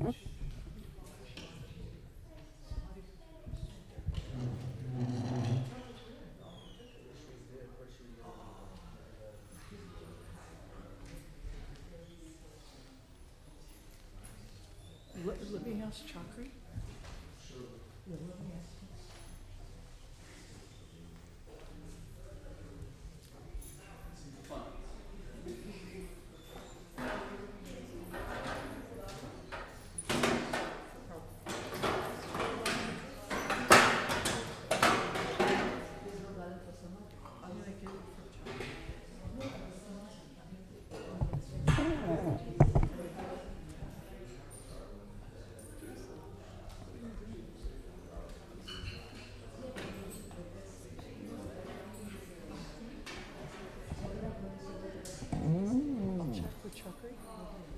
Let me ask Chakri. Yeah, let me ask.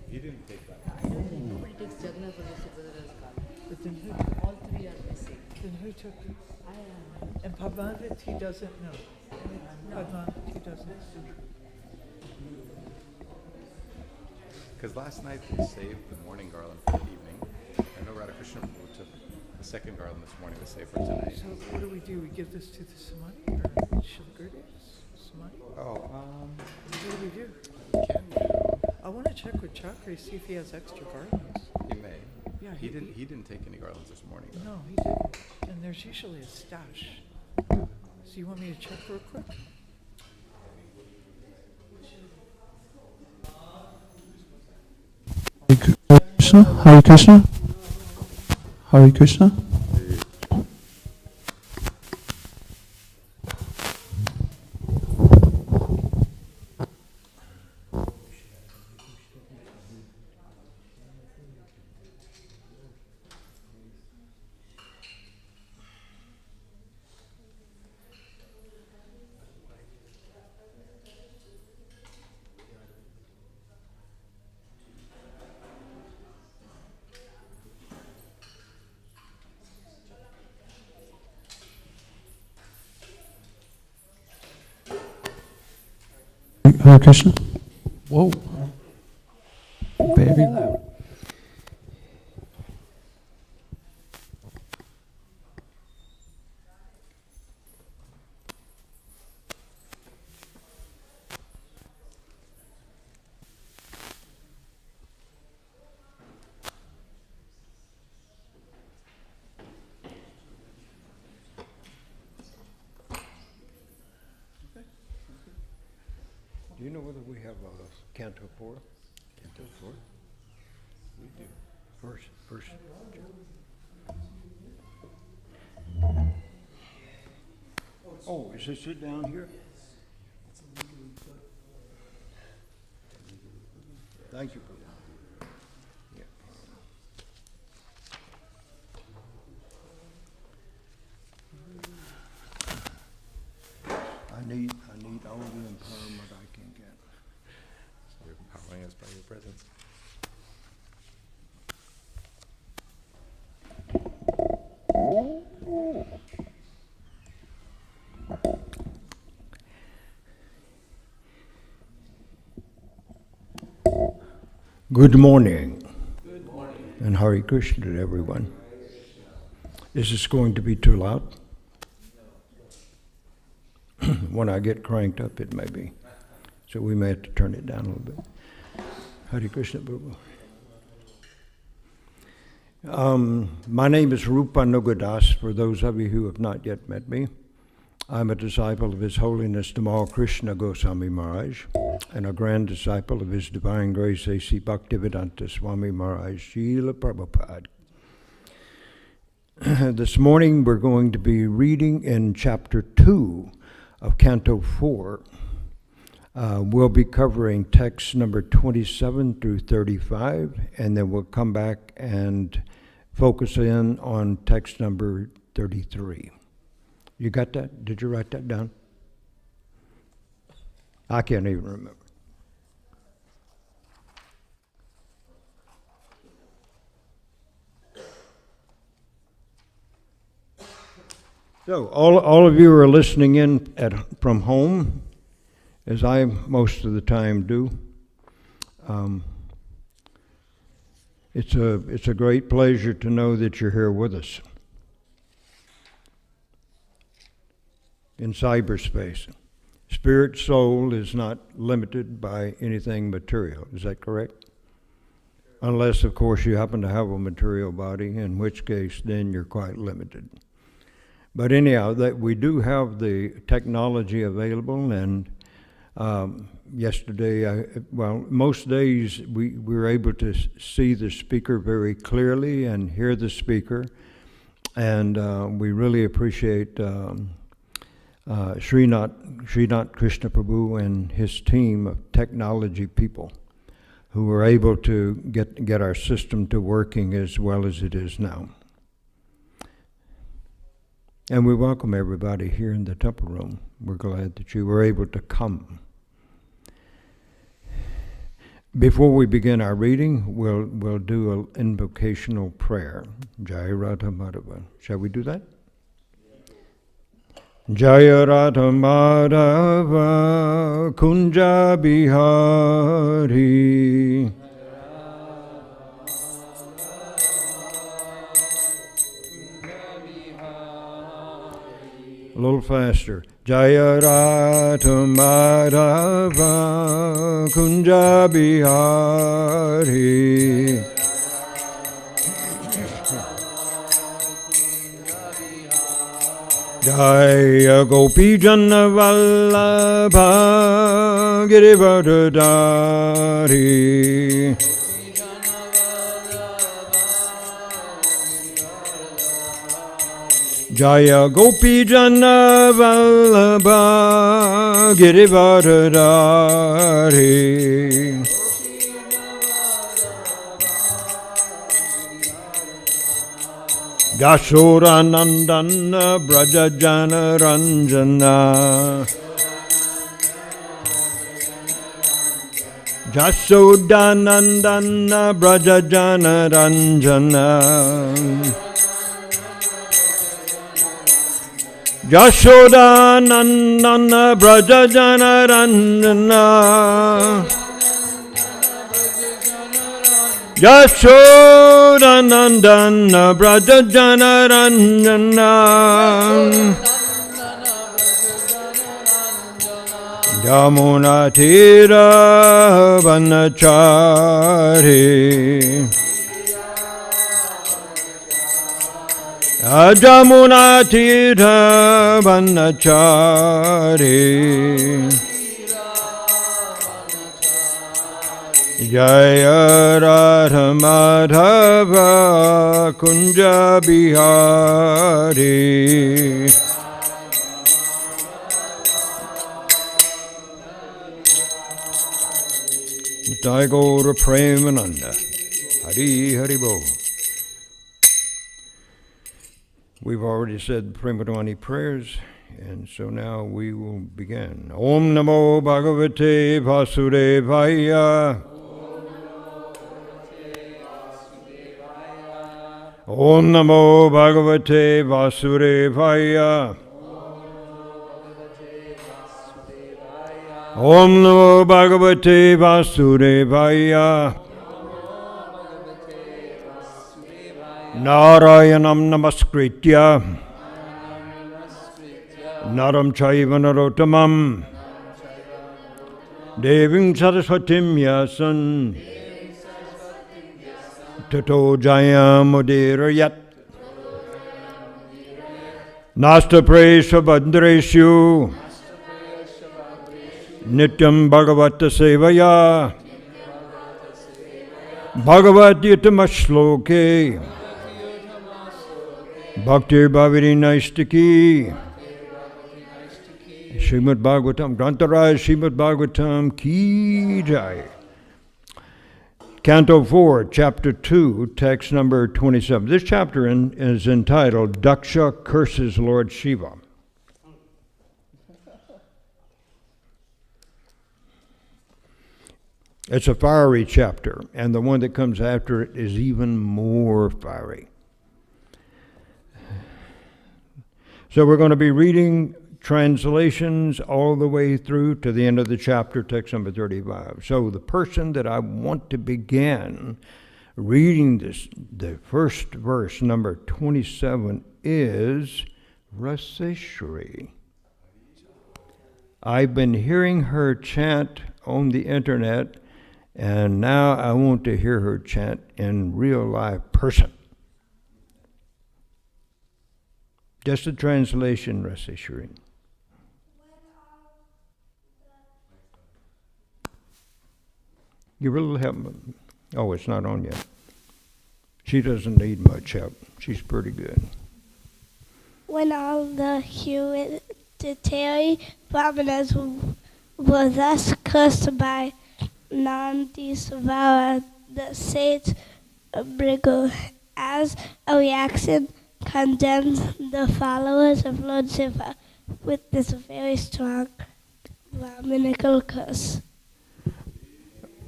He didn't take that. Nobody takes Jagna for this brother as card. But then who, All three are missing. then who took it? I am. And Padmanabhat, he doesn't know. Padmanabhat, he doesn't. Because last night they saved the morning garland for the evening. I know Radhakrishna took the second garland this morning to save for tonight. So what do? We give this to the Samadhi or Shilagurdi? Samadhi? Oh, What do we do? can do. I want to check with Chakri, see if he has extra garlands. He may. Yeah, He didn't take any garlands this morning. Though. No, he didn't. And there's usually a stash. So you want me to check real quick? Hare Krishna. Hare Krishna. Hare Krishna. Whoa. Very loud. Do you know whether we have a Canto 4? Canto 4? We do. First. Oh, is this it down here? Thank you. Yeah. I need all the empowerment I can get. So you're empowering us by your presence. Good morning. Good morning. And Hare Krishna to everyone. Is this going to be too loud? When I get cranked up, it may be. So we may have to turn it down a little bit. Hare Krishna, Prabhu. My name is Rupanuga Das, for those of you who have not yet met me. I'm a disciple of His Holiness Tamal Krishna Goswami Maharaj, and a grand disciple of His Divine Grace A.C. Bhaktivedanta Swami Maharaj, Srila Prabhupada. This morning we're going to be reading in chapter 2 of Canto 4. We'll be covering text number 27 through 35, and then we'll come back and focus in on text number 33. You got that? Did you write that down? I can't even remember. So all of you are listening in from home, as I most of the time do. It's a great pleasure to know that you're here with us in cyberspace. Spirit soul is not limited by anything material. Is that correct? Unless, of course, you happen to have a material body, in which case then you're quite limited. But anyhow, that we do have the technology available, and yesterday, most days we were able to see the speaker very clearly and hear the speaker, and we really appreciate Srinath Krishna Prabhu and his team of technology people who were able to get our system to working as well as it is now. And we welcome everybody here in the temple room. We're glad that you were able to come. Before we begin our reading, we'll do an invocational prayer. Jai Radha Madhava. Shall we do that? Jaya Radha Madhava Kunja Bihari. A little faster. Jaya Radha Madhava Kunja Bihari. Jaya Gopi Jana Vallabha Girivardhari. Jaya Gopi Jana Vallabha Girivardhari. Yashodanandana Brajajana Ranjana. Yashodanandana Brajajana Ranjana. Yashodanandana Brajajana Ranjana. Yashodanandana Brajajana Ranjana. Yamuna Tira Vanachari. Yamuna Tira Vanachari. Jaya Radha Madhava Kunja Bihari. Jai Gaura Premananda. Hari Hari Bo. We've already said the Premadwani prayers, and so now we will begin. Om Namo Bhagavate Vasudevaya. Om Namo Bhagavate Vasudevaya. Om Namo Bhagavate Vasudevaya. Narayanam Namaskritya Naram Chaiva Narottamam Devim Saraswatim Yasan Tato Jayam Udirayat Nasta Presha Bandreshu Nityam Bhagavata Sevaya Bhagavat Yutamashloke Bhakti Bhaviri Naistiki Srimad Bhagavatam Grantaraj Srimad Bhagavatam Ki Jai. Canto 4, Chapter 2, text number 27. This chapter is entitled Daksha Curses Lord Shiva. It's a fiery chapter, and the one that comes after it is even more fiery. So we're going to be reading translations all the way through to the end of the chapter, text number 35. So the person that I want to begin Reading this, the first verse, number 27, is Raseshwari. I've been hearing her chant on the internet, and now I want to hear her chant in real life person. Just a translation, Raseshwari. Give a little help. Oh, it's not on yet. She doesn't need much help. She's pretty good. When all the hereditary brahmanas were thus cursed by Nandisvara, the sage Bhrigu, as a reaction, condemned the followers of Lord Shiva with this very strong Brahminical curse.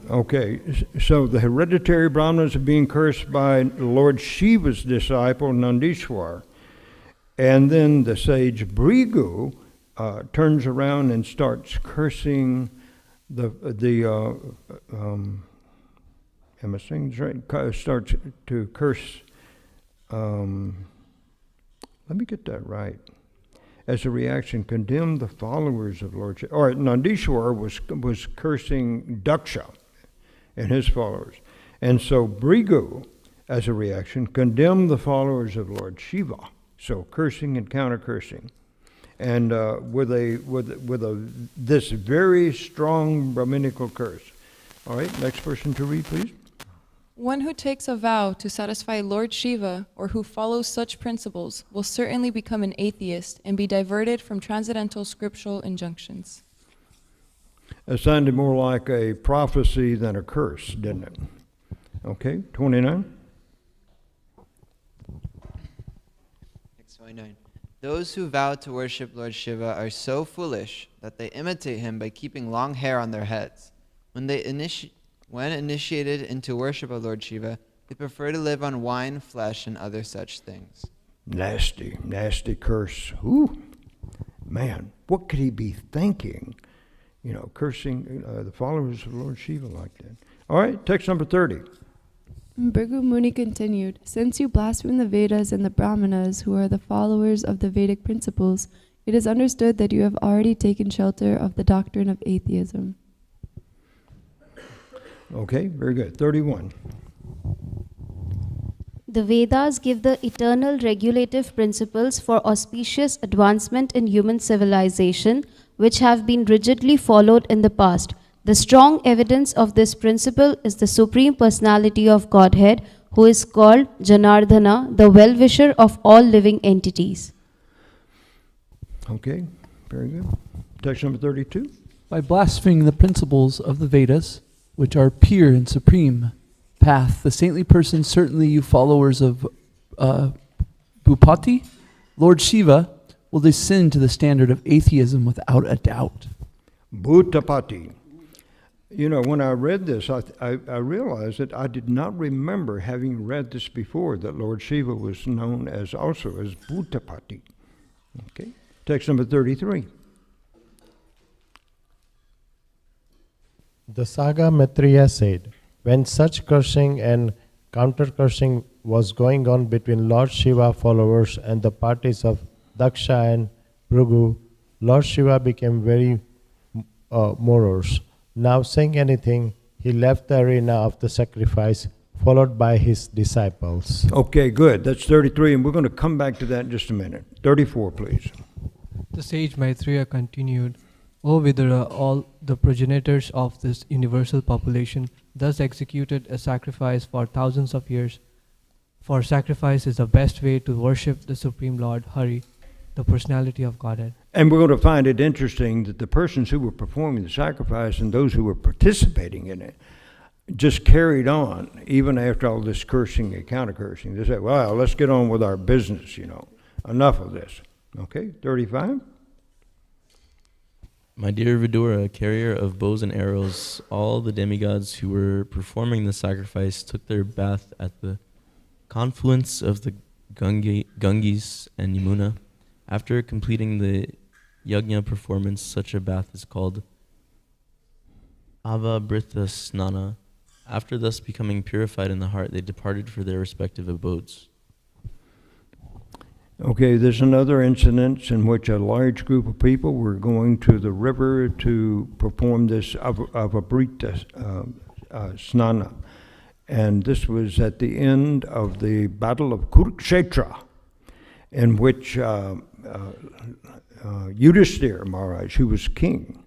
Okay, so the hereditary Brahmanas are being cursed by Lord Shiva's disciple, Nandishwar. And then the sage Bhrigu turns around and starts cursing am I saying this right? Starts to curse, let me get that right. As a reaction, condemned the followers of Lord Shiva. All right, Nandishwar was cursing Daksha and his followers. And so Bhrigu, as a reaction, condemned the followers of Lord Shiva. So cursing and counter-cursing. And with this very strong Brahminical curse. All right, next person to read, please. One who takes a vow to satisfy Lord Shiva or who follows such principles will certainly become an atheist and be diverted from transcendental scriptural injunctions. It sounded more like a prophecy than a curse, didn't it? Okay, 29. Next 29. Those who vow to worship Lord Shiva are so foolish that they imitate him by keeping long hair on their heads. When initiated into worship of Lord Shiva, they prefer to live on wine, flesh, and other such things. Nasty, nasty curse. Ooh, man, what could he be thinking? You know, cursing the followers of Lord Shiva like that. All right, text number 30. Bhrigu Muni continued, since you blaspheme the Vedas and the Brahmanas, who are the followers of the Vedic principles, it is understood that you have already taken shelter of the doctrine of atheism. Okay, very good. 31. The Vedas give the eternal regulative principles for auspicious advancement in human civilization, which have been rigidly followed in the past. The strong evidence of this principle is the Supreme Personality of Godhead, who is called Janardhana, the well-wisher of all living entities. Okay, very good. Text number 32. By blaspheming the principles of the Vedas, which are pure and supreme path, the saintly person, certainly you followers of Bhupati, Lord Shiva, will descend to the standard of atheism without a doubt. Bhutapati. You know, when I read this, I realized that I did not remember having read this before, that Lord Shiva was known as also as Bhutapati. Okay, text number 33. The saga Maitreya said, when such cursing and counter-cursing was going on between Lord Shiva followers and the parties of Daksha and Bhrigu, Lord Shiva became very morose. Now saying anything, he left the arena of the sacrifice, followed by his disciples. Okay, good. That's 33, and we're going to come back to that in just a minute. 34, please. The sage Maitreya continued, O Vidura, all the progenitors of this universal population thus executed a sacrifice for thousands of years. For sacrifice is the best way to worship the Supreme Lord, Hari, the personality of Godhead. And we're going to find it interesting that the persons who were performing the sacrifice and those who were participating in it just carried on even after all this cursing and counter-cursing. They said, well, let's get on with our business, you know. Enough of this. Okay, 35. My dear Vidura, carrier of bows and arrows, all the demigods who were performing the sacrifice took their bath at the confluence of the Ganges and Yamuna. After completing the yajna performance, such a bath is called Avabhrita Snana. After thus becoming purified in the heart, they departed for their respective abodes. Okay, there's another incident in which a large group of people were going to the river to perform this avabrita snana. And this was at the end of the Battle of Kurukshetra, in which Yudhishthira Maharaj, who was king,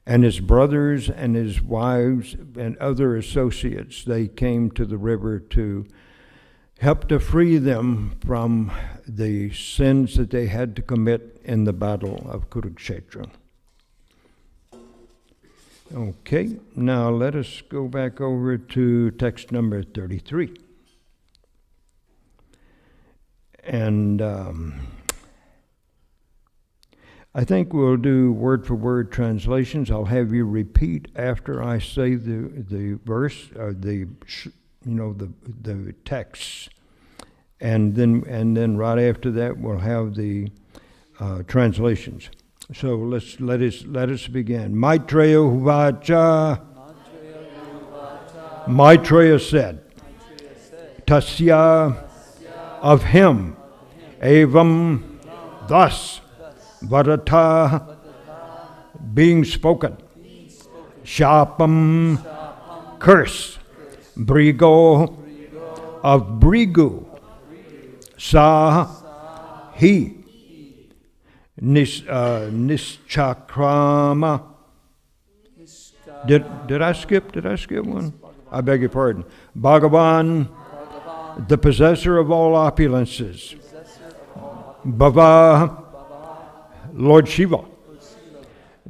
and his brothers and his wives and other associates, they came to the river to help to free them from the sins that they had to commit in the Battle of Kurukshetra. Okay, now let us go back over to text number 33. And I think we'll do word-for-word translations. I'll have you repeat after I say the verse, or the text, and then right after that we'll have the translations. So let us begin. Maitreya Uvacha. Maitreya said, Tasya, of him, evam, thus, Varata, being spoken, Shapam, curse, Brigo, of Brigu, Sa, he, Nischakrama. Did I skip one? I beg your pardon. Bhagavan, the possessor of all opulences. Bhava, Lord Shiva.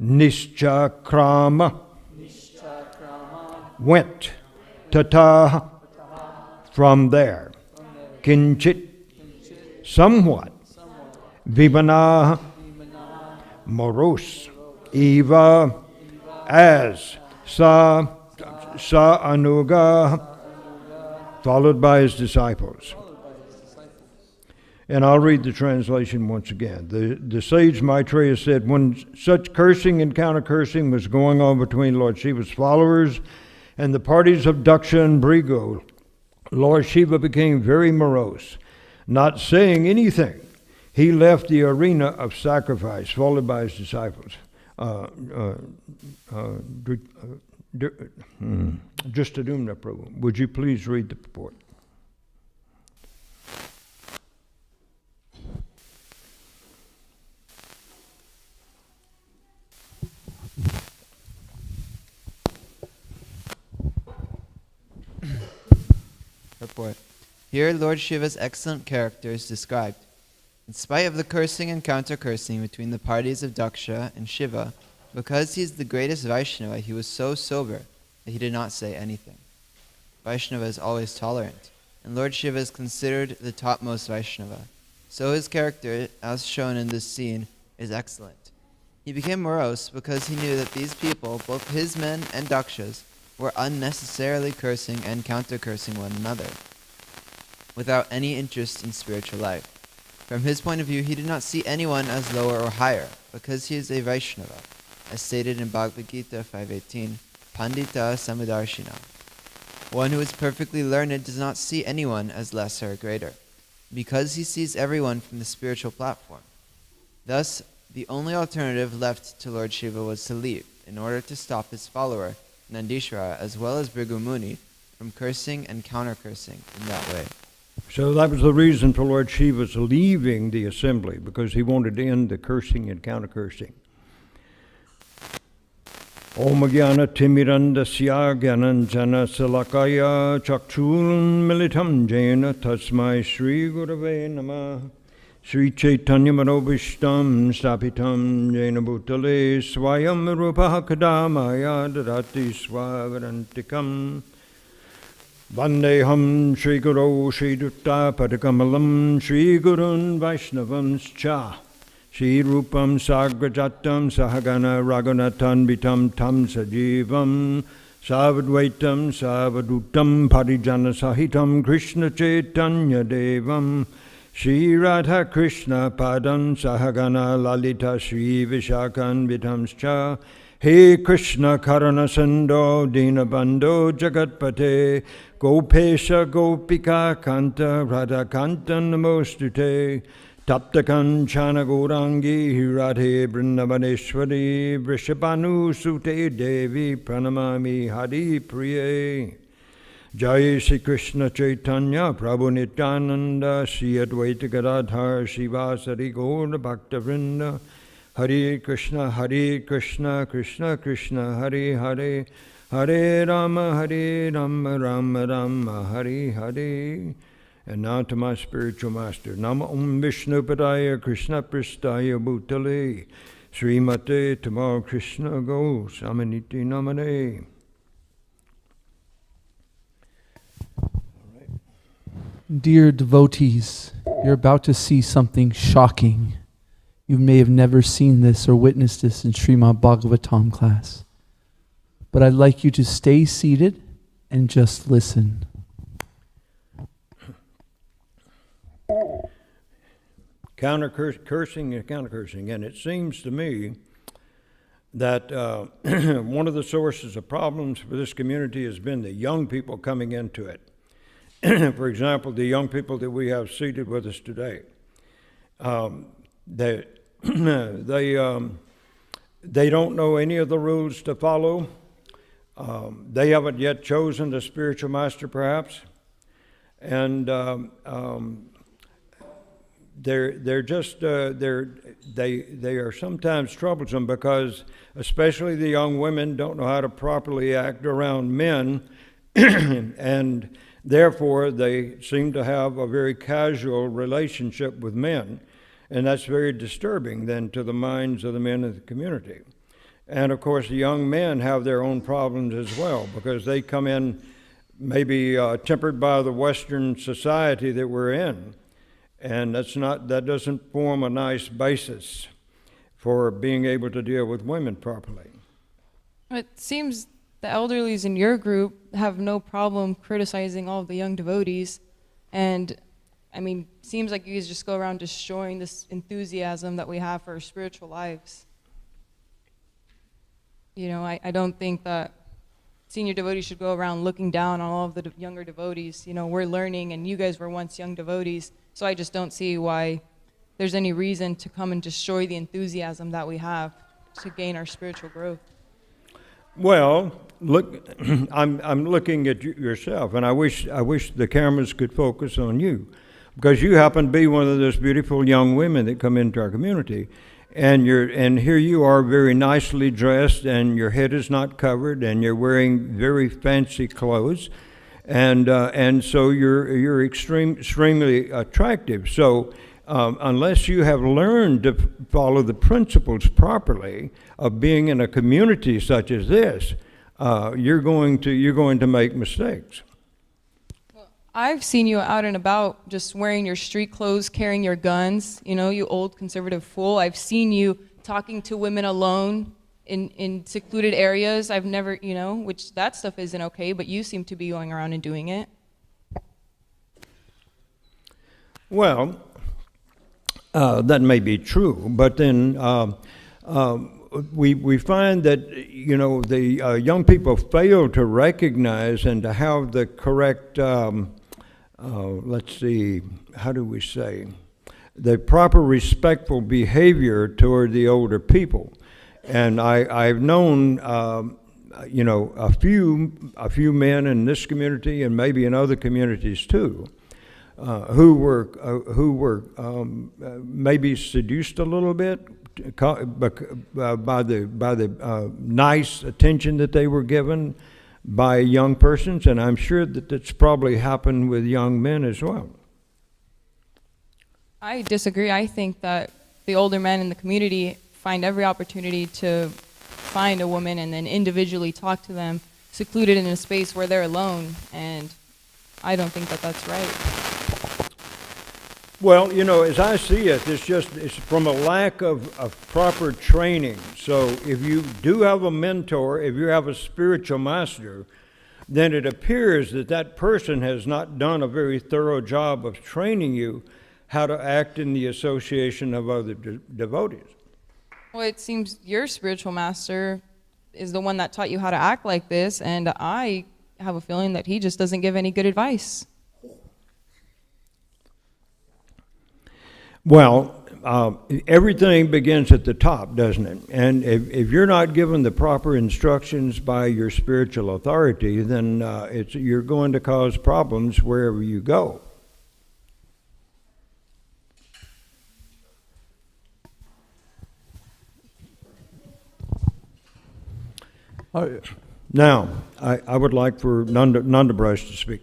Nischakrama, went. Tata, from there. Kinchit, somewhat. Vimana, morose. Eva, as. Sa Anuga, followed by his disciples. And I'll read the translation once again. The sage Maitreya said, when such cursing and counter-cursing was going on between Lord Shiva's followers and the parties of Daksha and Brigu, Lord Shiva became very morose. Not saying anything, he left the arena of sacrifice, followed by his disciples. Justadumna Prabhu, would you please read the purport? Purport. Here Lord Shiva's excellent character is described. In spite of the cursing and counter-cursing between the parties of Daksha and Shiva, because he is the greatest Vaishnava, he was so sober that he did not say anything. Vaishnava is always tolerant, and Lord Shiva is considered the topmost Vaishnava. So his character, as shown in this scene, is excellent. He became morose because he knew that these people, both his men and Daksha's, were unnecessarily cursing and counter-cursing one another, without any interest in spiritual life. From his point of view, he did not see anyone as lower or higher, because he is a Vaishnava, as stated in Bhagavad Gita 5.18, Pandita Samudarshina. One who is perfectly learned does not see anyone as lesser or greater, because he sees everyone from the spiritual platform. Thus, the only alternative left to Lord Shiva was to leave, in order to stop his follower, Nandishvara, as well as Bhrigu Muni, from cursing and counter-cursing in that way. So that was the reason for Lord Shiva's leaving the assembly, because he wanted to end the cursing and counter-cursing. Om Jnana Timirandasya Gyananjana Salakaya Chakshun Militam Jena Tasmai Sri Gurave Namah Sri Chaitanya Manobishtam Stapitam Jena Bhutale Swayam Rupa Kadamaya Dadati Swavarantikam Vandeham Sri Guru Sri Dutta Padakamalam Sri Gurun Vaishnavamscha Sri Rupam Sagrajatam Sahagana Raghunathan Vitam Tam Sajivam Savadvaitam Savadutam Parijana Sahitam Krishna Chaitanya Devam Sri Radha Krishna Padam Sahagana Lalita Sri Vishakan Vitamscha He Krishna Karana Sando Dinabando Jagatpate Gopesha Gopika Kanta Radha Kanta Namostute Tapta Kanchana Gaurangi Radhe Vrindavaneshwari Vrishabhanu Sute Devi Pranamami Hari Priye Jai Shri Krishna Chaitanya Prabhu Nityananda Shri Advaita Gadadhar Shivasari Gaura Bhakta Vrinda Hare Krishna Krishna Krishna Hare Hare Hare Rama Rama Rama Hare Hare. And now to my spiritual master. Nama Om Vishnu Padaya Krishna Pristaya Bhutale Srimate Tamar Krishna Go Samaniti Namane. Dear devotees, you're about to see something shocking. You may have never seen this or witnessed this in Srimad Bhagavatam class. But I'd like you to stay seated and just listen. Cursing and counter-cursing. And it seems to me that one of the sources of problems for this community has been the young people coming into it. For example, the young people that we have seated with us today. They don't know any of the rules to follow. They haven't yet chosen a spiritual master, perhaps, and they are sometimes troublesome because, especially the young women, don't know how to properly act around men, and therefore they seem to have a very casual relationship with men. And that's very disturbing then to the minds of the men of the community. And of course the young men have their own problems as well because they come in maybe tempered by the Western society that we're in. And that doesn't form a nice basis for being able to deal with women properly. It seems the elderlies in your group have no problem criticizing all of the young devotees, and I mean, seems like you guys just go around destroying this enthusiasm that we have for our spiritual lives. You know, I don't think that senior devotees should go around looking down on all of the younger devotees. You know, we're learning, and you guys were once young devotees, so I just don't see why there's any reason to come and destroy the enthusiasm that we have to gain our spiritual growth. Well, look, I'm looking at yourself, and I wish the cameras could focus on you. Because you happen to be one of those beautiful young women that come into our community, and here you are, very nicely dressed, and your head is not covered, and you're wearing very fancy clothes, and so you're extremely attractive. So unless you have learned to follow the principles properly of being in a community such as this, you're going to make mistakes. I've seen you out and about just wearing your street clothes, carrying your guns, you know, you old conservative fool. I've seen you talking to women alone in secluded areas. I've never, you know, which that stuff isn't okay, but you seem to be going around and doing it. Well, that may be true, but then we find that, you know, the young people fail to recognize and to have the correct, let's see, how do we say, the proper respectful behavior toward the older people. And I've known, you know, a few men in this community and maybe in other communities too, who were maybe seduced a little bit by the nice attention that they were given by young persons, and I'm sure that that's probably happened with young men as well. I disagree. I think that the older men in the community find every opportunity to find a woman and then individually talk to them, secluded in a space where they're alone, and I don't think that that's right. Well, you know, as I see it, it's from a lack of proper training. So if you do have a mentor, if you have a spiritual master, then it appears that that person has not done a very thorough job of training you how to act in the association of other devotees. Well, it seems your spiritual master is the one that taught you how to act like this, and I have a feeling that he just doesn't give any good advice. Well, everything begins at the top, doesn't it? And if you're not given the proper instructions by your spiritual authority, then you're going to cause problems wherever you go. Now, I would like for Nanda Brush to speak.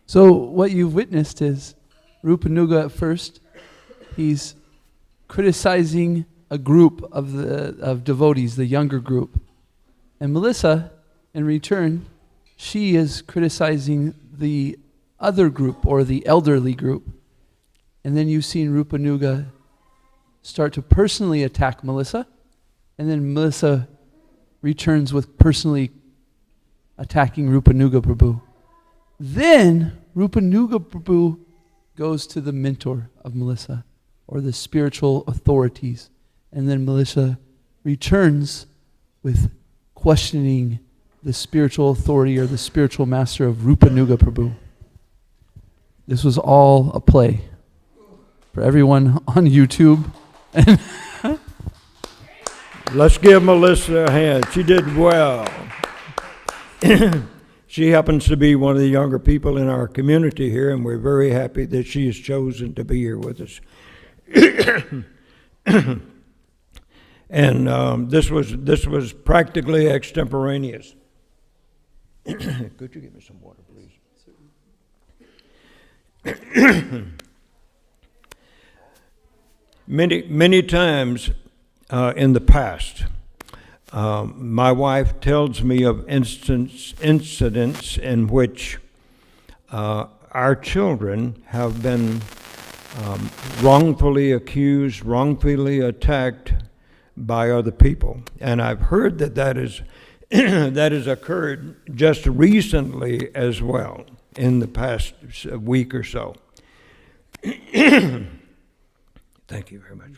So what you've witnessed is Rupanuga at first, he's criticizing a group of devotees, the younger group. And Melissa, in return, she is criticizing the other group or the elderly group. And then you've seen Rupanuga start to personally attack Melissa, and then Melissa returns with personally attacking Rupanuga Prabhu. Then Rupanuga Prabhu goes to the mentor of Melissa, or the spiritual authorities, and then Melissa returns with questioning the spiritual authority or the spiritual master of Rupanuga Prabhu. This was all a play for everyone on YouTube. Let's give Melissa a hand. She did well. She happens to be one of the younger people in our community here, and we're very happy that she has chosen to be here with us. And this was practically extemporaneous. Could you give me some water, please? Many times in the past, my wife tells me of incidents in which our children have been wrongfully accused, wrongfully attacked by other people. And I've heard that is that has occurred just recently as well, in the past week or so. Thank you very much.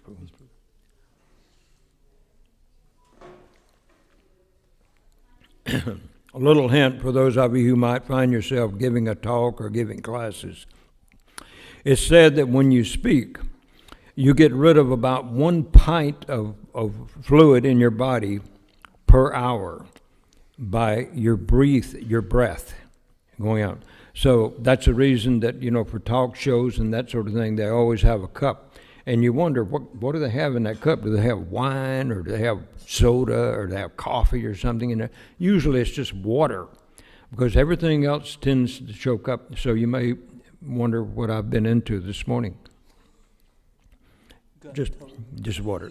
A little hint for those of you who might find yourself giving a talk or giving classes. It's said that when you speak, you get rid of about 1 pint of fluid in your body per hour by your breath going out. So that's the reason that, for talk shows and that sort of thing, they always have a cup. And you wonder, what do they have in that cup? Do they have wine, or do they have soda, or do they have coffee or something in there? Usually it's just water, because everything else tends to choke up. So you may wonder what I've been into this morning. Just water.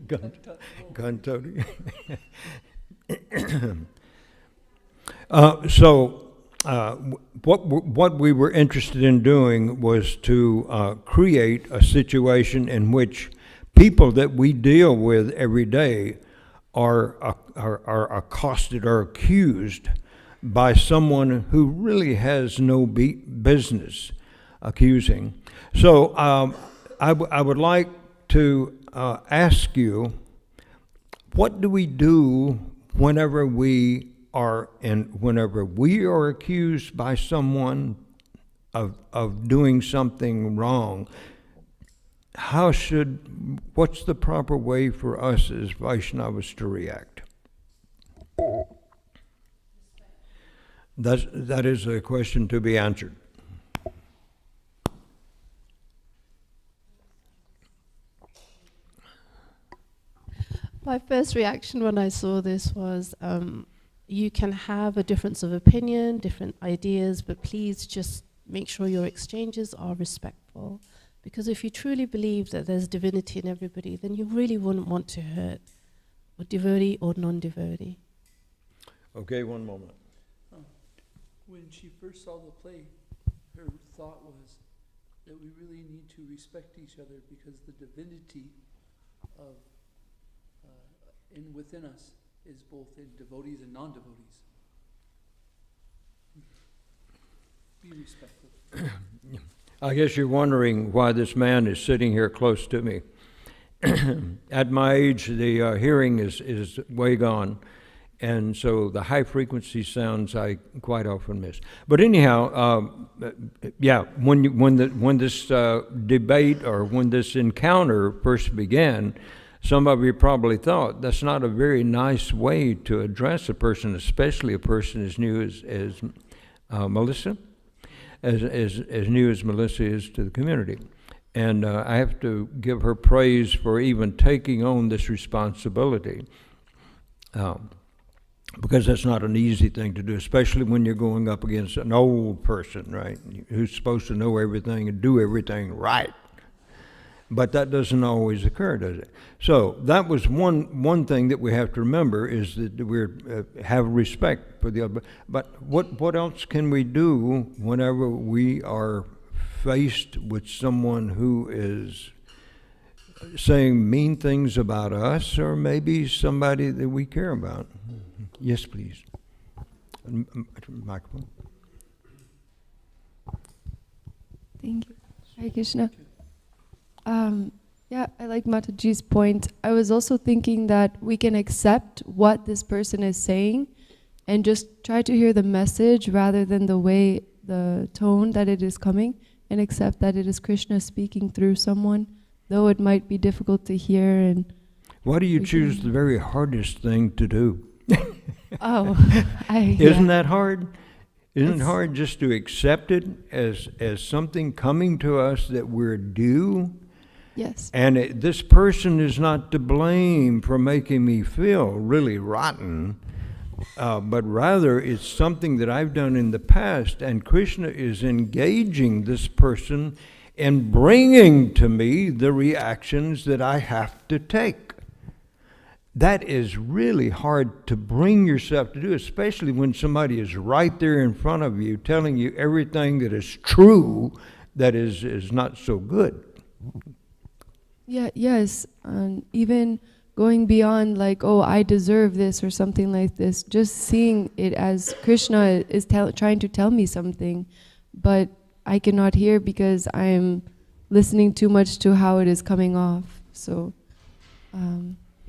Gun toting. What we were interested in doing was to create a situation in which people that we deal with every day are accosted or accused by someone who really has no business accusing. So I would like to ask you, what do we do whenever we are accused by someone of doing something wrong? What's the proper way for us as Vaishnavas to react? That is a question to be answered. My first reaction when I saw this was, you can have a difference of opinion, different ideas, but please just make sure your exchanges are respectful. Because if you truly believe that there's divinity in everybody, then you really wouldn't want to hurt a devotee or non-devotee. Okay, one moment. When she first saw the play, her thought was that we really need to respect each other, because the divinity of within us is both in devotees and non-devotees. Be respectful. I guess you're wondering why this man is sitting here close to me. at my age, the hearing is way gone. And so the high frequency sounds I quite often miss. But anyhow, yeah, when this debate or when this encounter first began, some of you probably thought that's not a very nice way to address a person, especially a person as new as Melissa, as new as Melissa is to the community. And I have to give her praise for even taking on this responsibility. Because that's not an easy thing to do, especially when you're going up against an old person, right, who's supposed to know everything and do everything right. But that doesn't always occur, does it? So that was one thing that we have to remember, is that we have respect for the other. But what else can we do whenever we are faced with someone who is saying mean things about us, or maybe somebody that we care about? Yes, please. Microphone. Thank you. Hare Krishna. Yeah, I like Mataji's point. I was also thinking that we can accept what this person is saying and just try to hear the message rather than the tone that it is coming, and accept that it is Krishna speaking through someone, though it might be difficult to hear. And why do you choose the very hardest thing to do? Oh, Isn't that hard? Isn't it hard just to accept it as something coming to us that we're due? Yes. And this person is not to blame for making me feel really rotten, but rather it's something that I've done in the past, and Krishna is engaging this person and bringing to me the reactions that I have to take. That is really hard to bring yourself to do, especially when somebody is right there in front of you telling you everything that is true that is not so good. Yeah, yes, and even going beyond like, oh, I deserve this or something like this, just seeing it as Krishna is trying to tell me something, but I cannot hear because I am listening too much to how it is coming off. So,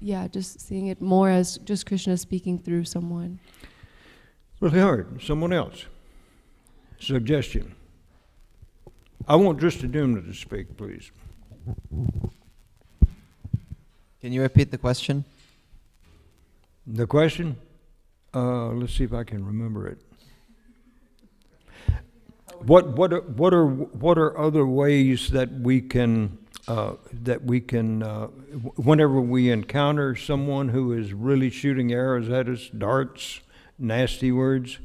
yeah, just seeing it more as just Krishna speaking through someone. Really hard. Someone else. Suggestion. I want Dristadumna to speak, please. Can you repeat the question? The question? Let's see if I can remember it. What are other ways that we can whenever we encounter someone who is really shooting arrows at us, darts, nasty words,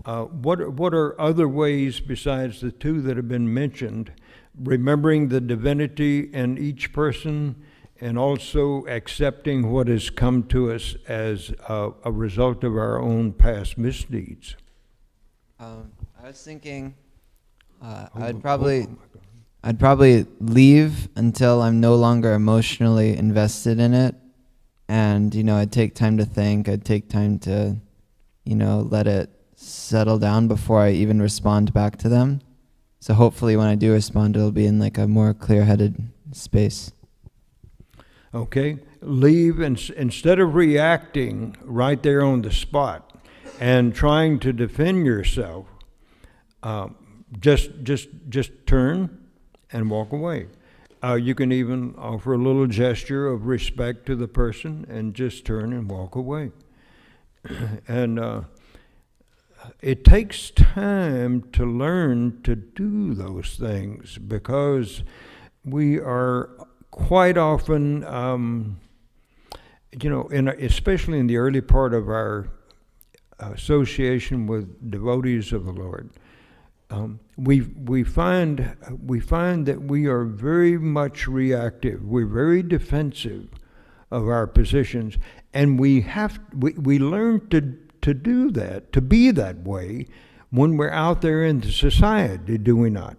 what are other ways besides the two that have been mentioned, remembering the divinity in each person and also accepting what has come to us as a result of our own past misdeeds? I was thinking I'd probably leave until I'm no longer emotionally invested in it. And, I'd take time to think. I'd take time to, let it settle down before I even respond back to them. So hopefully when I do respond, it'll be in like a more clear-headed space. Okay. Leave instead of reacting right there on the spot and trying to defend yourself. Just turn and walk away. You can even offer a little gesture of respect to the person and just turn and walk away. And it takes time to learn to do those things, because we are quite often, especially in the early part of our association with devotees of the Lord, we find that we are very much reactive. We're very defensive of our positions, and we learn to do that, to be that way when we're out there in the society, do we not?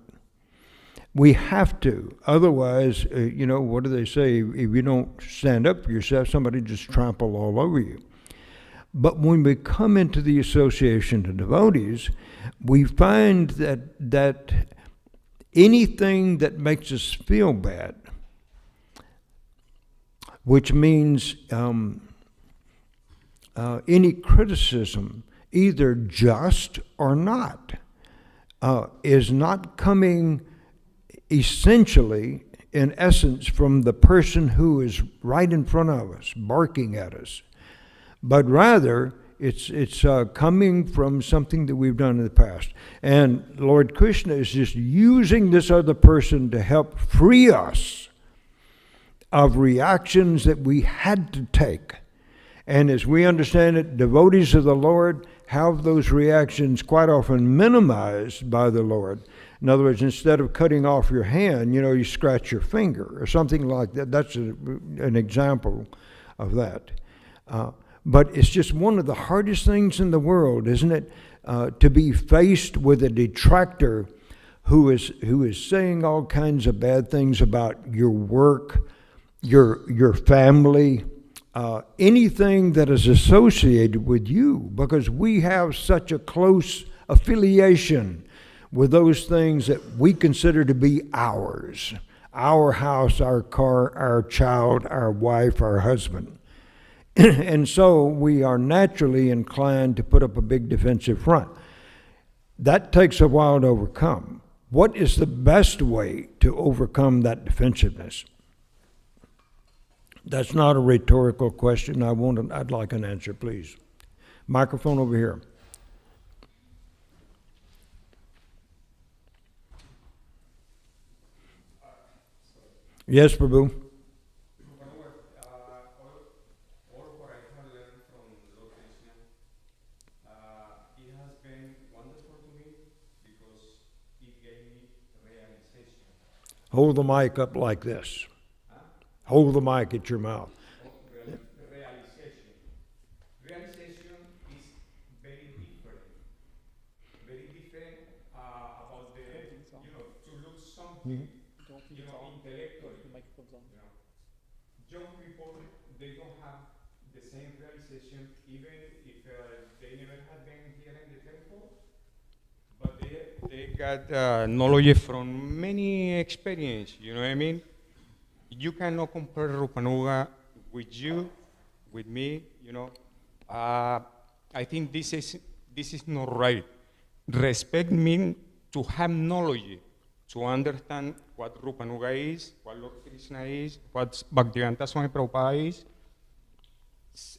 We have to. Otherwise, what do they say? If you don't stand up for yourself, somebody just trample all over you. But when we come into the association of devotees, we find that anything that makes us feel bad, which means any criticism, either just or not, is not coming essentially, in essence, from the person who is right in front of us, barking at us, but rather it's coming from something that we've done in the past. And Lord Krishna is just using this other person to help free us of reactions that we had to take. And as we understand it, devotees of the Lord have those reactions quite often minimized by the Lord. In other words, instead of cutting off your hand, you scratch your finger or something like that. That's an example of that. But it's just one of the hardest things in the world, isn't it? To be faced with a detractor who is saying all kinds of bad things about your work, your family, anything that is associated with you, because we have such a close affiliation with those things that we consider to be ours. Our house, our car, our child, our wife, our husband. And so we are naturally inclined to put up a big defensive front. That takes a while to overcome. What is the best way to overcome that defensiveness? That's not a rhetorical question. I'd like an answer, please. Microphone over here. Yes, Prabhu. Hold the mic up like this. Hold the mic at your mouth. Realization is very different. Very different about the, to look something, intellectually. Young people, they don't have the same realization, even if they never had been here in the temple. But they got knowledge from many experience, you know what I mean? You cannot compare Rupanuga with you, with me, I think this is not right. Respect means to have knowledge, to understand what Rupanuga is, what Lord Krishna is, what Bhaktivedanta Swami Prabhupada is.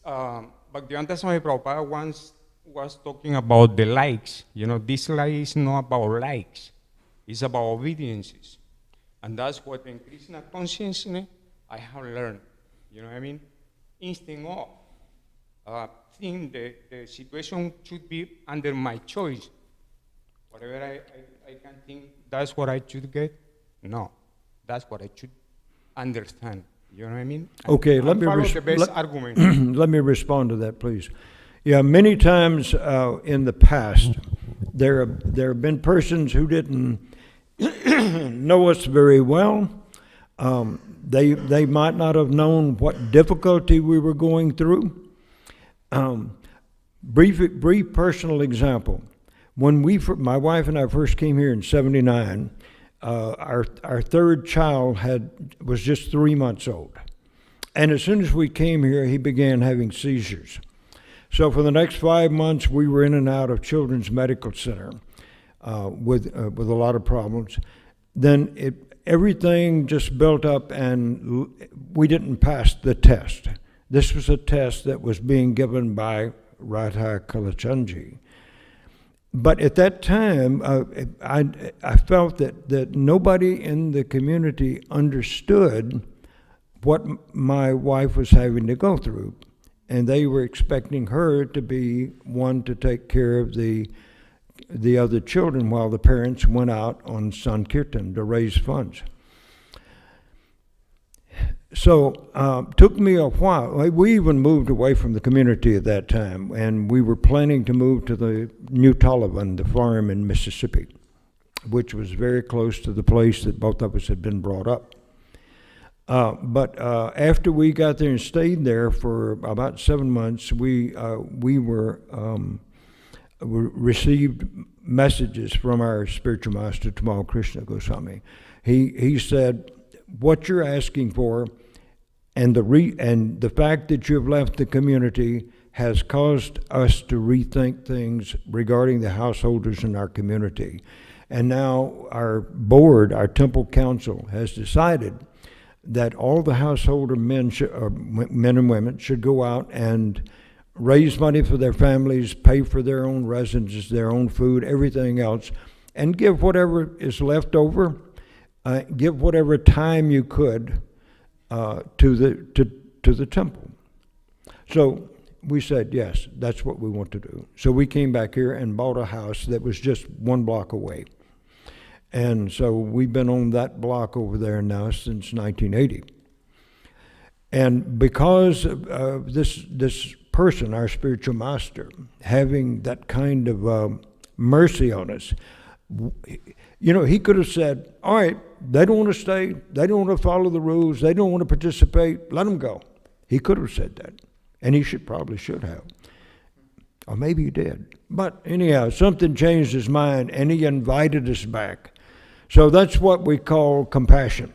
Bhaktivedanta Swami Prabhupada once was talking about the likes. This life is not about likes. It's about obediences. And that's what in Krishna consciousness I have learned. You know what I mean? Instinct of think the situation should be under my choice. Whatever I can think, that's what I should get. No, that's what I should understand. You know what I mean? Okay, let me let me respond to that, please. Yeah, many times in the past, there have been persons who didn't know us very well. They might not have known what difficulty we were going through. Brief personal example. When my wife and I first came here in '79, our third child was just 3 months old. And as soon as we came here, he began having seizures. So for the next 5 months, we were in and out of Children's Medical Center with a lot of problems. Then everything just built up, and we didn't pass the test. This was a test that was being given by Radha Kalachandji. But at that time, I felt that nobody in the community understood what my wife was having to go through. And they were expecting her to be one to take care of the other children while the parents went out on Sankirtan to raise funds. So took me a while. We even moved away from the community at that time, and we were planning to move to the New Taliban, the farm in Mississippi, which was very close to the place that both of us had been brought up. But after we got there and stayed there for about 7 months, we received messages from our spiritual master, Tamal Krishna Goswami. He said, what you're asking for And the fact that you've left the community has caused us to rethink things regarding the householders in our community. And now our board, our temple council, has decided that all the householder men and women should go out and raise money for their families, pay for their own residences, their own food, everything else, and give whatever is left over, give whatever time you could to the temple. So we said, yes, that's what we want to do. So we came back here and bought a house that was just 1 block away. And so we've been on that block over there now since 1980. And because of this person, our spiritual master, having that kind of mercy on us, you know, he could have said, all right, they don't want to stay, they don't want to follow the rules, they don't want to participate, let them go. He could have said that. And he probably should have. Or maybe he did. But anyhow, something changed his mind and he invited us back. So that's what we call compassion.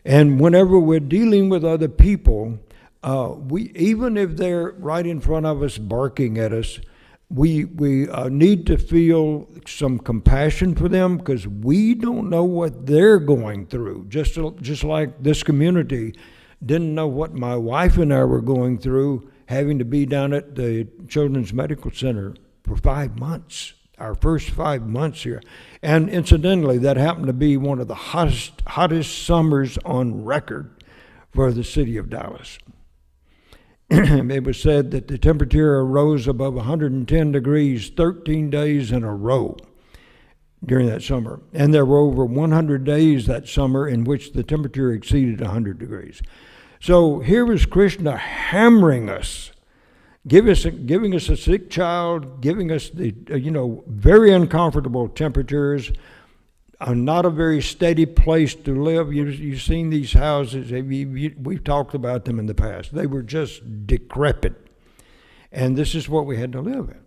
And whenever we're dealing with other people, even if they're right in front of us barking at us, we need to feel some compassion for them because we don't know what they're going through. Just like this community didn't know what my wife and I were going through, having to be down at the Children's Medical Center for 5 months, our first 5 months here. And incidentally, that happened to be one of the hottest summers on record for the city of Dallas. It was said that the temperature rose above 110 degrees 13 days in a row during that summer. And there were over 100 days that summer in which the temperature exceeded 100 degrees. So here was Krishna hammering us, giving us a sick child, giving us the very uncomfortable temperatures, not a very steady place to live. You've seen these houses. We've talked about them in the past. They were just decrepit. And this is what we had to live in.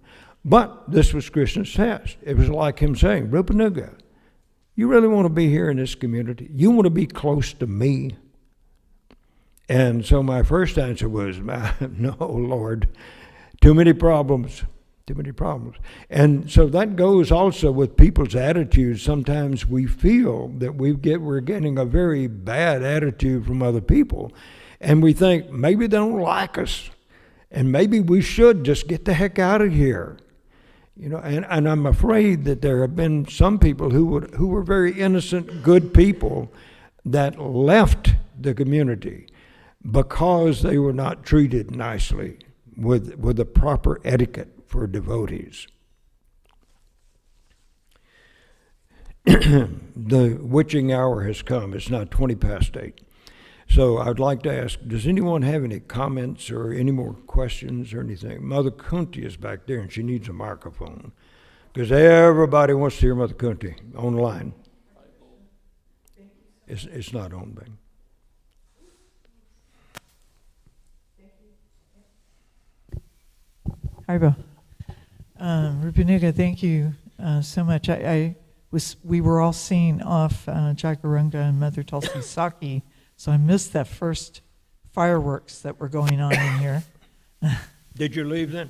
But this was Krishna's test. It was like him saying, Rupanuga, you really want to be here in this community? You want to be close to me? And so my first answer was, no, Lord, too many problems. Too many problems. And so that goes also with people's attitudes. Sometimes we feel that we're getting a very bad attitude from other people. And we think maybe they don't like us. And maybe we should just get the heck out of here. And I'm afraid that there have been some people who were very innocent, good people that left the community because they were not treated nicely with the proper etiquette for devotees. The witching hour has come. It's now 8:20. So I'd like to ask, does anyone have any comments or any more questions or anything? Mother Kunti is back there and she needs a microphone because everybody wants to hear Mother Kunti online. It's not on, babe. Haribo. Rupanuga, thank you so much. We were all seeing off Jacaranda and Mother Tulsi Saki, so I missed that first fireworks that were going on in here. Did you leave then?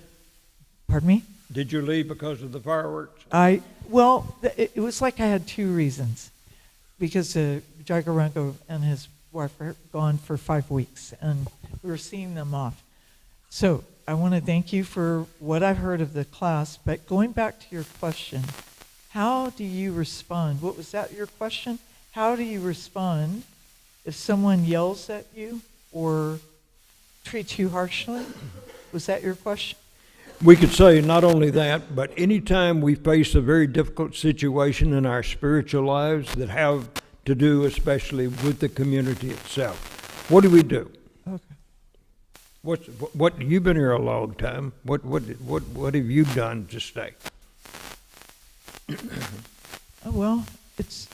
Pardon me? Did you leave because of the fireworks? It was like I had two reasons. Because Jacaranda and his wife were gone for 5 weeks, and we were seeing them off. So I want to thank you for what I've heard of the class, but going back to your question, how do you respond? What was that, your question? How do you respond if someone yells at you or treats you harshly? Was that your question? We could say not only that, but anytime we face a very difficult situation in our spiritual lives that have to do especially with the community itself, what do we do? Okay. What you've been here a long time. What have you done to stay? Well, it's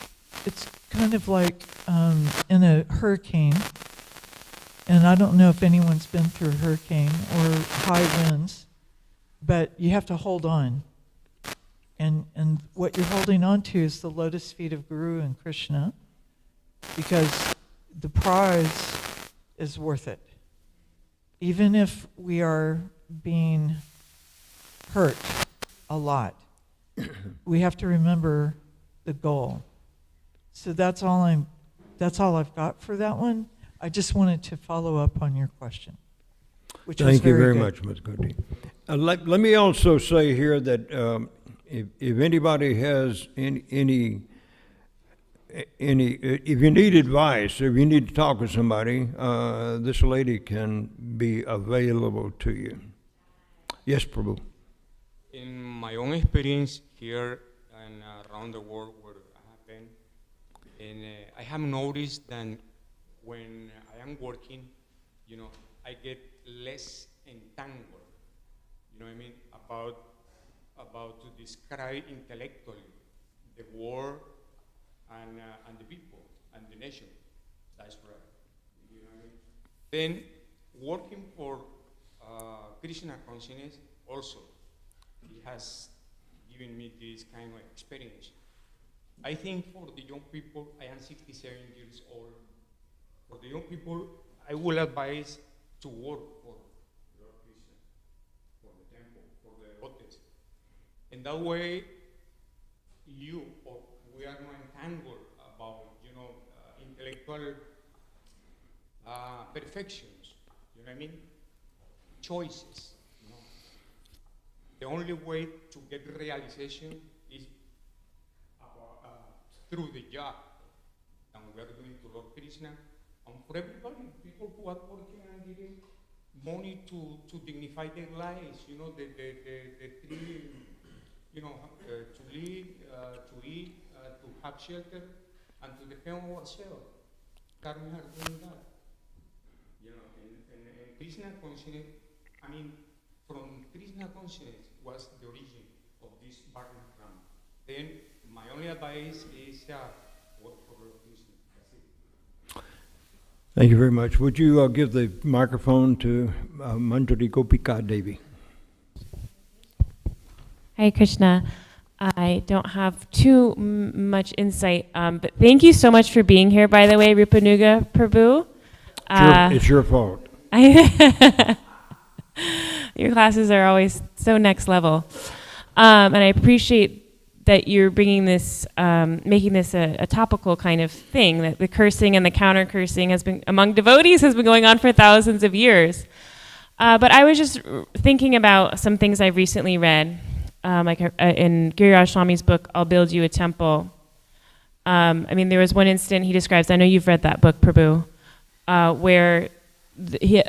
kind of like in a hurricane, and I don't know if anyone's been through a hurricane or high winds, but you have to hold on. And what you're holding on to is the lotus feet of Guru and Krishna, because the prize is worth it. Even if we are being hurt a lot, we have to remember the goal. So that's all I've got for that one. I just wanted to follow up on your question, which was Thank you very good. much, Ms. Goody. Let me also say here that if anybody has any if you need advice, if you need to talk with somebody, this lady can be available to you. Yes, Prabhu. In my own experience here and around the world where I have been, and I have noticed that when I am working, I get less entangled. You know what I mean? About to describe intellectually the world and the people and the nation. That's right. You know what I mean? Then working for Krishna consciousness also, it has given me this kind of experience. I think for the young people, I am 67 years old. For the young people, I will advise to work for Lord Krishna, for the temple, for the devotees. And that way, we are not entangled about, intellectual perfections. You know what I mean? Choices. The only way to get realization is through the job. And we are doing to Lord Krishna. And for everybody, people who are working and giving money to dignify their lives, the three, to live, to eat, to have shelter, and to depend on ourselves. Karma are doing that. And Krishna consciousness, from Krishna consciousness was the origin of this Bhagavatam. Then my only advice is work for Lord Krishna. That's it. Thank you very much. Would you give the microphone to Manjari Gopika Devi? Hare Krishna. I don't have too much insight, but thank you so much for being here, by the way, Rupanuga Prabhu. It's your fault. Your classes are always so next level. And I appreciate that you're bringing this, making this a topical kind of thing, that the cursing and the counter-cursing has been, among devotees, has been going on for thousands of years. But I was just thinking about some things I've recently read, like in Giriraj Swami's book, I'll Build You a Temple. There was one incident he describes, I know you've read that book, Prabhu, where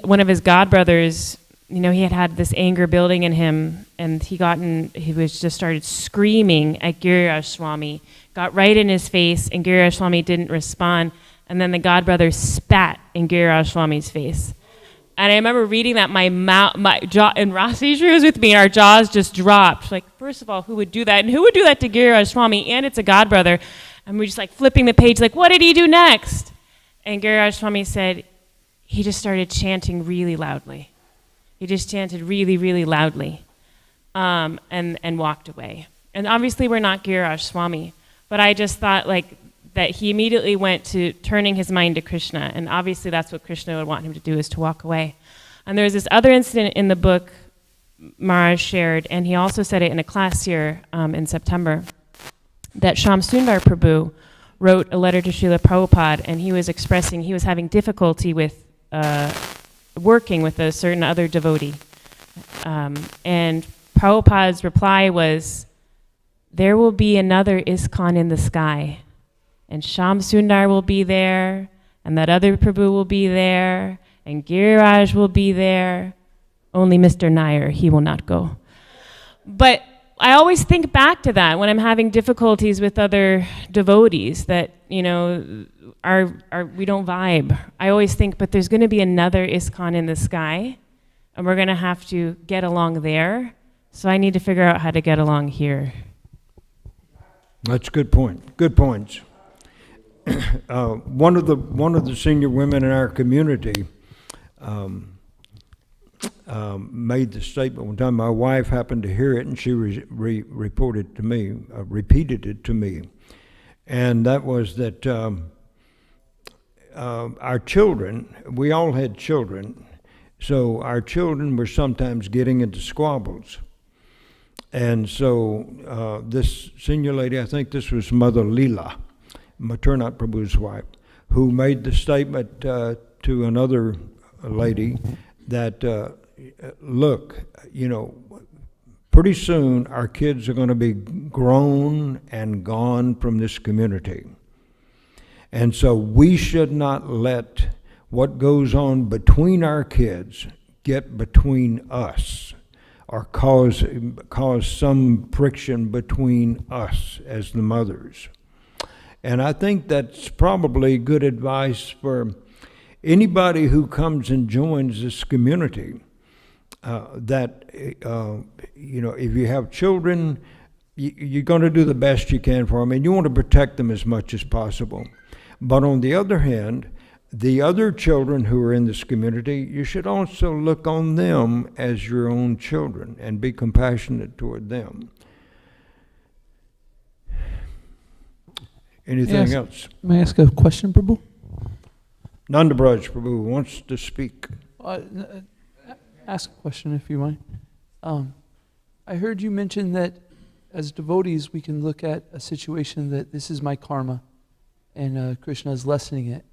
one of his godbrothers, he had this anger building in him, and he just started screaming at Giriraj Swami, got right in his face, and Giriraj Swami didn't respond, and then the godbrother spat in Giriraj Swami's face. And I remember reading that, my jaw, and Rasi was with me, and our jaws just dropped. Like, first of all, who would do that? And who would do that to Giriraj Swami? And it's a godbrother. And we're just like flipping the page, like, what did he do next? And Giriraj Swami said, he just started chanting really loudly. He just chanted really, really loudly, and walked away. And obviously we're not Giriraj Swami, but I just thought that he immediately went to turning his mind to Krishna, and obviously that's what Krishna would want him to do, is to walk away. And there's this other incident in the book Maharaj shared, and he also said it in a class here in September, that Sham Sundar Prabhu wrote a letter to Srila Prabhupada, and he was having difficulty with working with a certain other devotee. And Prabhupada's reply was, there will be another ISKCON in the sky, and Sham Sundar will be there, and that other Prabhu will be there, and Giriraj will be there. Only Mr. Nair, he will not go. But I always think back to that when I'm having difficulties with other devotees that, we don't vibe. I always think, but there's going to be another ISKCON in the sky, and we're going to have to get along there. So I need to figure out how to get along here. That's a good point. Good points. One of the senior women in our community made the statement one time. My wife happened to hear it, and she repeated it to me, and that was that our children, we all had children, so our children were sometimes getting into squabbles. And so this senior lady, I think this was Mother Leela, Maternat Prabhu's wife, who made the statement to another lady that, look, you know, pretty soon our kids are going to be grown and gone from this community. And so we should not let what goes on between our kids get between us or cause some friction between us as the mothers. And I think that's probably good advice for anybody who comes and joins this community. You know, if you have children, you're going to do the best you can for them, and you want to protect them as much as possible. But on the other hand, the other children who are in this community, you should also look on them as your own children and be compassionate toward them. Anything else? May I ask a question, Prabhu? Nanda Braj Prabhu wants to speak. Ask a question if you mind. I heard you mention that as devotees we can look at a situation that this is my karma and Krishna is lessening it.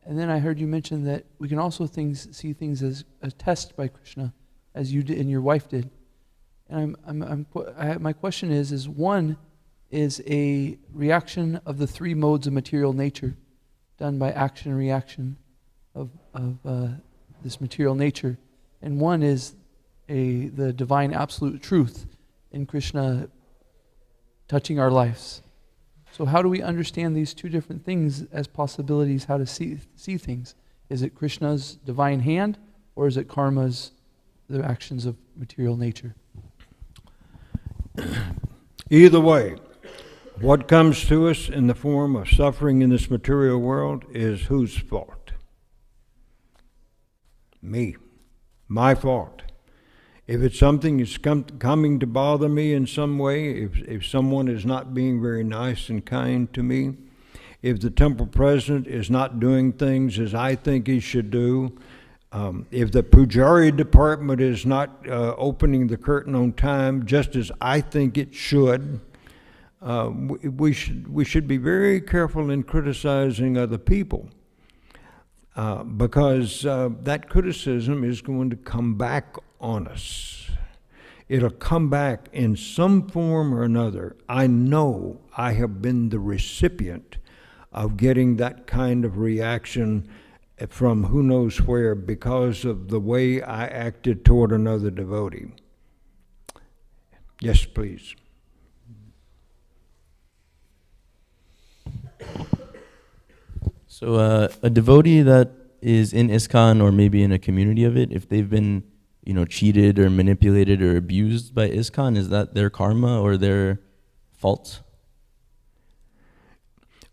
And then I heard you mention that we can also see things as a test by Krishna, as you did and your wife did. And my question is one is a reaction of the three modes of material nature, done by action and reaction of this material nature, and one is the divine absolute truth in Krishna touching our lives. So how do we understand these two different things as possibilities, how to see things? Is it Krishna's divine hand, or is it karma's, the actions of material nature? Either way, what comes to us in the form of suffering in this material world is whose fault? Me. My fault. If it's something that's coming to bother me in some way, if someone is not being very nice and kind to me, if the temple president is not doing things as I think he should do, if the pujari department is not opening the curtain on time just as I think it should, we should be very careful in criticizing other people. Because that criticism is going to come back on us. It'll come back in some form or another. I know I have been the recipient of getting that kind of reaction from who knows where because of the way I acted toward another devotee. Yes, please. So a devotee that is in ISKCON or maybe in a community of it, if they've been, cheated or manipulated or abused by ISKCON, is that their karma or their fault?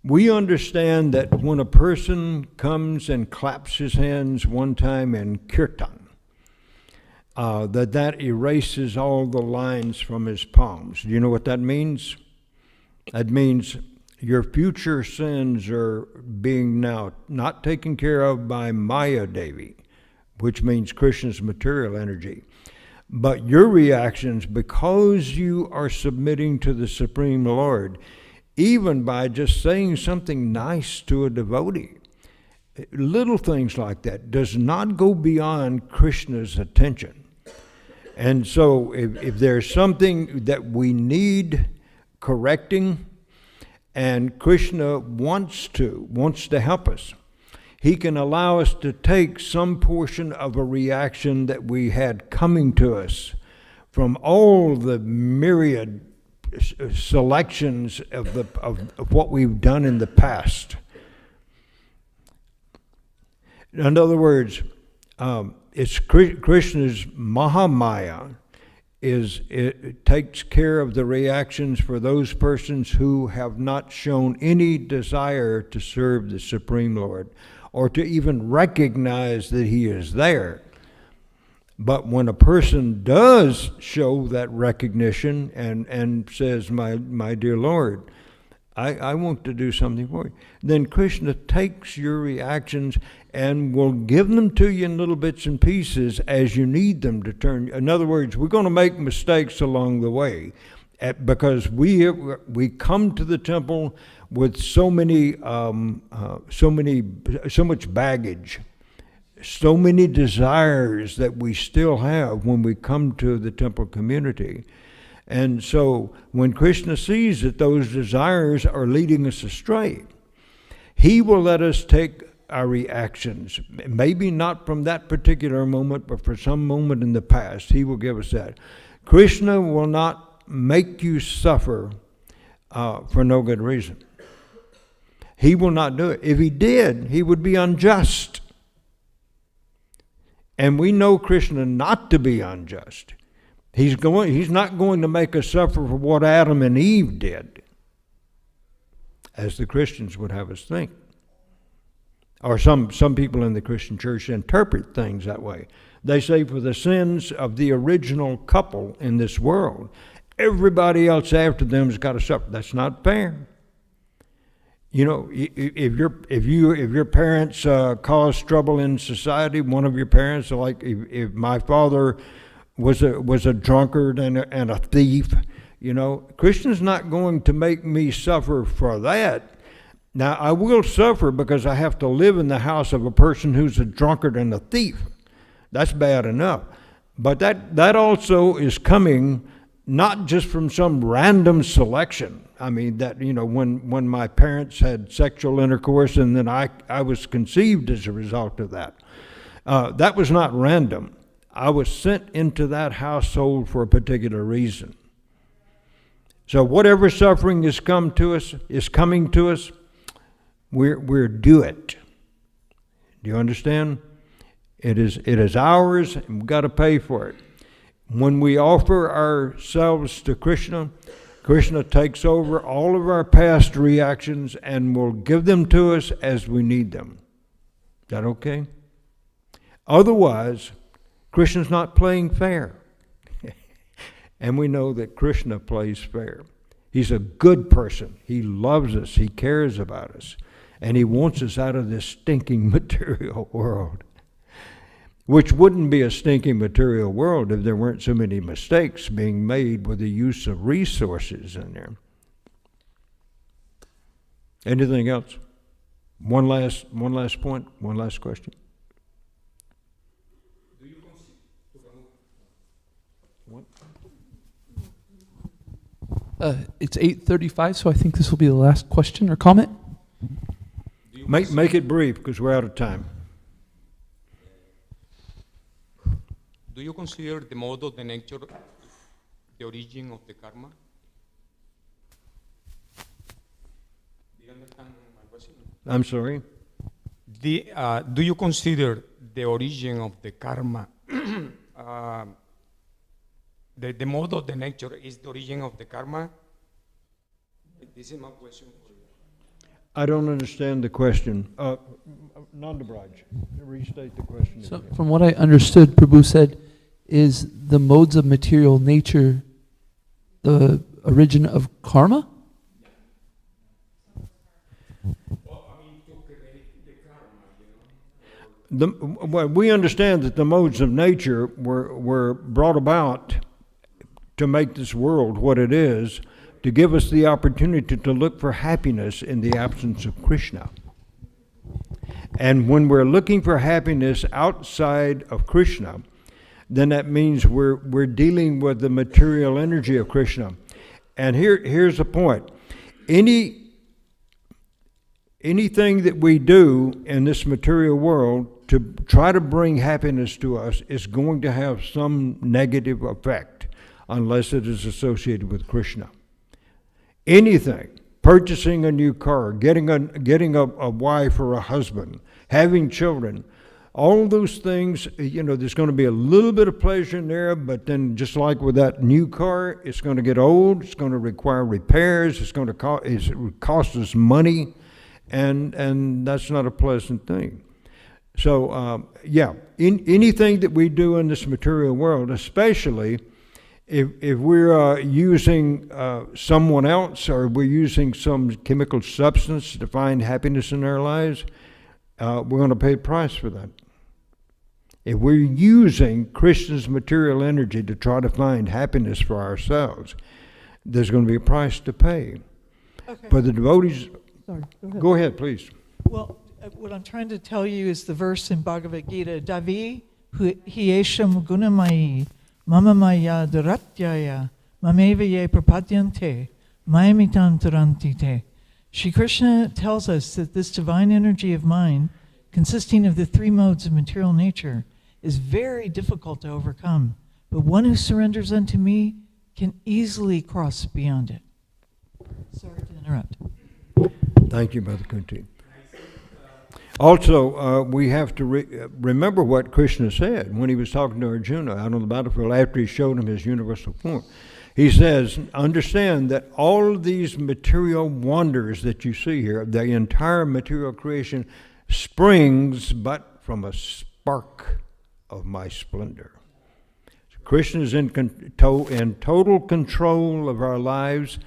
We understand that when a person comes and claps his hands one time in kirtan, that erases all the lines from his palms. Do you know what that means? That means your future sins are being now not taken care of by Maya Devi, which means Krishna's material energy. But your reactions, because you are submitting to the Supreme Lord, even by just saying something nice to a devotee, little things like that, does not go beyond Krishna's attention. And so if there's something that we need correcting, and Krishna wants to help us, he can allow us to take some portion of a reaction that we had coming to us from all the myriad selections of what we've done in the past. In other words, it's Krishna's Mahamaya it takes care of the reactions for those persons who have not shown any desire to serve the Supreme Lord or to even recognize that he is there. But when a person does show that recognition and says, my dear Lord, I want to do something for you. Then Krishna takes your reactions and will give them to you in little bits and pieces as you need them to turn. In other words, we're going to make mistakes along the way because we come to the temple with so much baggage, so many desires that we still have when we come to the temple community. And so when Krishna sees that those desires are leading us astray, he will let us take our reactions. Maybe not from that particular moment, but for some moment in the past, he will give us that. Krishna will not make you suffer for no good reason. He will not do it. If he did, he would be unjust. And we know Krishna not to be unjust. He's not going to make us suffer for what Adam and Eve did, as the Christians would have us think. Or some people in the Christian church interpret things that way. They say for the sins of the original couple in this world, everybody else after them has got to suffer. That's not fair. You know, if your parents cause trouble in society, one of your parents, like if my father was a drunkard and a thief, you know, Krishna's not going to make me suffer for that. Now, I will suffer because I have to live in the house of a person who's a drunkard and a thief. That's bad enough. But that also is coming not just from some random selection. I mean, that, you know, when my parents had sexual intercourse and then I was conceived as a result of that. That was not random. I was sent into that household for a particular reason. So whatever suffering is coming to us, we're due it. Do you understand? It is ours, and we've got to pay for it. When we offer ourselves to Krishna, Krishna takes over all of our past reactions and will give them to us as we need them. Is that okay? Otherwise, Krishna's not playing fair. And we know that Krishna plays fair. He's a good person. He loves us. He cares about us. And he wants us out of this stinking material world. Which wouldn't be a stinking material world if there weren't so many mistakes being made with the use of resources in there. Anything else? One last point, one last question. What? It's 8:35, so I think this will be the last question or comment. Make it brief, because we're out of time. Do you consider the mode of the nature the origin of the karma? Do you understand my question? I'm sorry? Do you consider the origin of the karma, the mode of the nature is the origin of the karma? This is my question for you. I don't understand the question. Nandabraj, restate the question. So from what I understood, Prabhu said, is the modes of material nature the origin of karma? Well, we understand that the modes of nature were brought about to make this world what it is, to give us the opportunity to look for happiness in the absence of Krishna. And when we're looking for happiness outside of Krishna, then that means we're dealing with the material energy of Krishna. And here's the point. Anything that we do in this material world to try to bring happiness to us is going to have some negative effect unless it is associated with Krishna. Anything, purchasing a new car, getting a wife or a husband, having children, all those things, you know, there's going to be a little bit of pleasure in there, but then just like with that new car, it's going to get old, it's going to require repairs, it's going to cost us money, and that's not a pleasant thing. So, anything that we do in this material world, especially if we're using someone else, or we're using some chemical substance to find happiness in our lives, we're going to pay a price for that. If we're using Krishna's material energy to try to find happiness for ourselves, there's going to be a price to pay. Okay. But the devotees... Sorry, go ahead. Go ahead, please. Well, what I'm trying to tell you is the verse in Bhagavad Gita, Davi hiesham gunamayi mama maya duratyaya mameva ye prapadyante mayamitam tarantite. Shri Krishna tells us that this divine energy of mine, consisting of the three modes of material nature, is very difficult to overcome. But one who surrenders unto me can easily cross beyond it. Sorry to interrupt. Thank you, Brother Kunti. Also, we have to remember what Krishna said when he was talking to Arjuna out on the battlefield after he showed him his universal form. He says, understand that all of these material wonders that you see here, the entire material creation, springs but from a spark of my splendor. Krishna is in total control of our lives,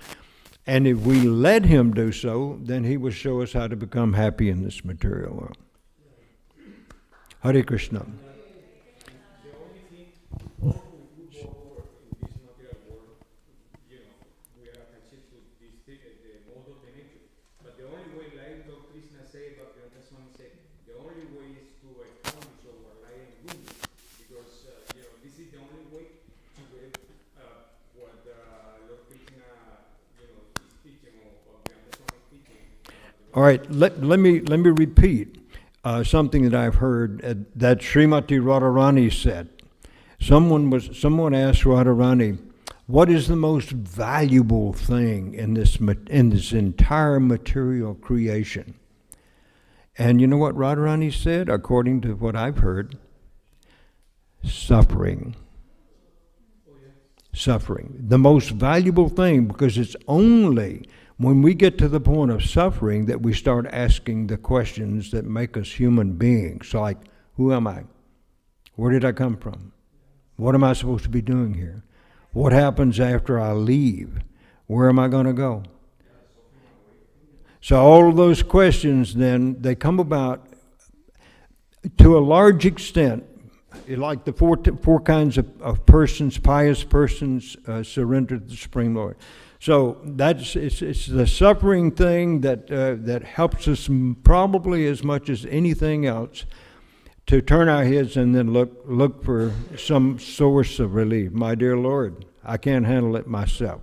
and if we let him do so, then he will show us how to become happy in this material world. Hare Krishna. All right, let me repeat something that I've heard that Srimati Radharani said. Someone asked Radharani, what is the most valuable thing in this entire material creation? And you know what Radharani said, according to what I've heard? Suffering. Suffering. The most valuable thing, because it's only when we get to the point of suffering that we start asking the questions that make us human beings, like, who am I? Where did I come from? What am I supposed to be doing here? What happens after I leave? Where am I going to go? So all of those questions then, they come about to a large extent, like the four kinds of persons, pious persons surrender to the Supreme Lord. So it's the suffering thing that helps us probably as much as anything else to turn our heads and then look for some source of relief. My dear Lord, I can't handle it myself.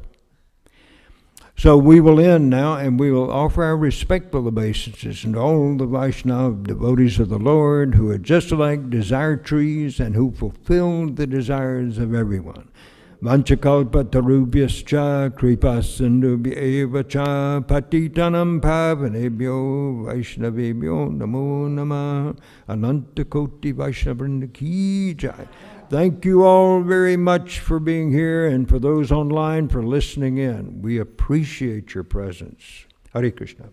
So we will end now, and we will offer our respectful obeisances to all the Vaishnava devotees of the Lord who are just like desire trees and who fulfill the desires of everyone. Vanchakalpatarubhyascha kripasindubhya eva cha patitanam pavanebhyo vaishnavebhyo namo namah anantakoti vaishnavrinda ki jai. Thank you all very much for being here, and for those online for listening in. We appreciate your presence. Hare Krishna.